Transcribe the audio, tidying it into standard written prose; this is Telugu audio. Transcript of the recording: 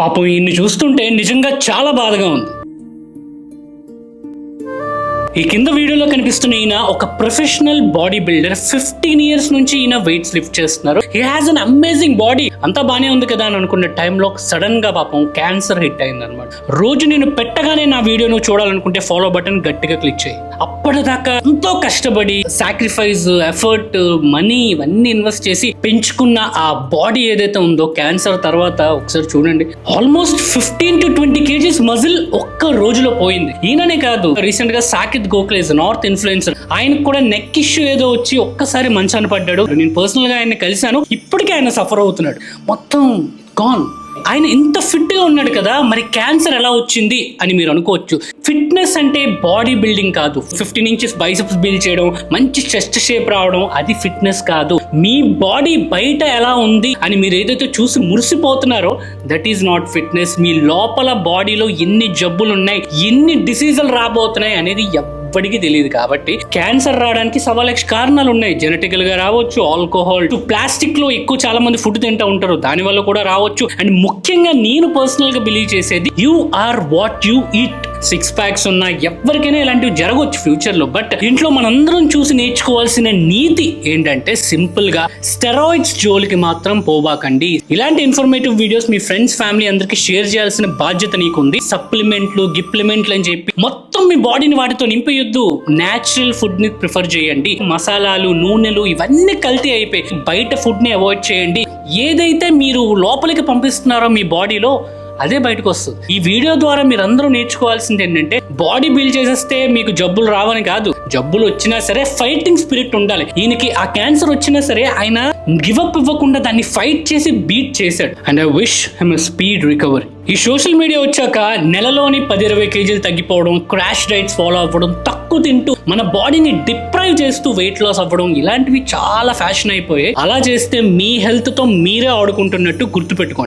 పాపం ఈయన్ని చూస్తుంటే నిజంగా చాలా బాధగా ఉంది. ఈ కింద వీడియోలో కనిపిస్తున్న ఈయన ఒక ప్రొఫెషనల్ బాడీ బిల్డర్. 15 years నుంచి ఈయన వెయిట్స్ లిఫ్ట్ చేస్తున్నారు. He has an amazing body. అంతా బానే ఉంది కదా అని అనుకున్న టైంలో సడన్ గా పాపం క్యాన్సర్ హిట్ అయింది అనమాట. రోజు నేను పెట్టగానే నా వీడియోను చూడాలనుకుంటే ఫాలో బటన్ గట్టిగా క్లిక్ చేయి. అప్పటిదాకా ఎంతో కష్టపడి సాక్రిఫైస్, ఎఫర్ట్, మనీ ఇవన్నీ ఇన్వెస్ట్ చేసి పెంచుకున్న ఆ బాడీ ఏదైతే ఉందో క్యాన్సర్ తర్వాత ఒకసారి చూడండి, ఆల్మోస్ట్ 15 to 20 kgs మజిల్ ఒక్క రోజులో పోయింది. ఈయననే కాదు, రీసెంట్ గా సాకిత్ గోఖలే నార్త్ ఇన్ఫ్లుయెన్సర్, ఆయనకు కూడా నెక్ ఇష్యూ ఏదో వచ్చి ఒక్కసారి మంచాన పడ్డాడు. నేను పర్సనల్ గా ఆయన కలిశాను. ఇప్పటికే ఆయన సఫర్ అవుతున్నాడు, మొత్తం గాన్. ఆయన ఇంత ఫిట్ గా ఉన్నాడు కదా, మరి క్యాన్సర్ ఎలా వచ్చింది అని మీరు అనుకోవచ్చు. ఫిట్నెస్ అంటే బాడీ బిల్డింగ్ కాదు. 15 inches బైసెప్స్ బిల్డ్ చేయడం, మంచి చెస్ట్ షేప్ రావడం, అది ఫిట్నెస్ కాదు. మీ బాడీ బయట ఎలా ఉంది అని మీరు ఏదైతే చూసి మురిసిపోతున్నారో దట్ ఈస్ నాట్ ఫిట్నెస్. మీ లోపల బాడీలో ఎన్ని జబ్బులు ఉన్నాయి, ఎన్ని డిసీజులు రాబోతున్నాయి అనేది ఎప్పటికీ తెలియదు. కాబట్టి క్యాన్సర్ రావడానికి 1,00,000 కారణాలు ఉన్నాయి. జెనెటికల్ గా రావచ్చు, ఆల్కహాల్, ప్లాస్టిక్ లో ఎక్కువ చాలా మంది ఫుడ్ తింటూ ఉంటారు, దాని వల్ల కూడా రావచ్చు. అండ్ ముఖ్యంగా నేను పర్సనల్ గా బిలీవ్ చేసేది, you are what you eat. 6 packs ఉన్నా ఎవరికైనా ఇలాంటివి జరగవచ్చు ఫ్యూచర్ లో. బట్ ఇంట్లో మనందరం చూసి నేర్చుకోవాల్సిన నీతి ఏంటంటే సింపుల్ గా స్టెరాయిడ్స్ జోలికి మాత్రం పోబాకండి. ఇలాంటి ఇన్ఫర్మేటివ్ వీడియోస్ మీ ఫ్రెండ్స్, ఫ్యామిలీ అందరికి షేర్ చేయాల్సిన బాధ్యత నీకుంది. సప్లిమెంట్లు, గిప్లిమెంట్లు అని చెప్పి మొత్తం మీ బాడీని వాటితో నింపేయొద్దు. న్యాచురల్ ఫుడ్ ని ప్రిఫర్ చేయండి. మసాలాలు, నూనెలు ఇవన్నీ కల్తీ అయిపోయి బయట ఫుడ్ ని అవాయిడ్ చేయండి. ఏదైతే మీరు లోపలికి పంపిస్తున్నారో మీ బాడీలో అదే బయటకు వస్తుంది. ఈ వీడియో ద్వారా మీరందరూ నేర్చుకోవాల్సింది ఏంటంటే, బాడీ బిల్డ్ చేసేస్తే మీకు జబ్బులు రావని కాదు. జబ్బులు వచ్చినా సరే ఫైటింగ్ స్పిరిట్ ఉండాలి. ఈయనకి ఆ క్యాన్సర్ వచ్చినా సరే ఆయన గివప్ ఇవ్వకుండా దాన్ని ఫైట్ చేసి బీట్ చేశాడు. And I wish him speed recovery. ఈ సోషల్ మీడియా వచ్చాక నెలలోని 10-20 kgs తగ్గిపోవడం, క్రాష్ డైట్స్ ఫాలో అవ్వడం, తక్కువ తింటూ మన బాడీని డిప్రైవ్ చేస్తూ వెయిట్ లాస్ అవ్వడం, ఇలాంటివి చాలా ఫ్యాషన్ అయిపోయాయి. అలా చేస్తే మీ హెల్త్ తో మీరే ఆడుకుంటున్నట్టు గుర్తుపెట్టుకోండి.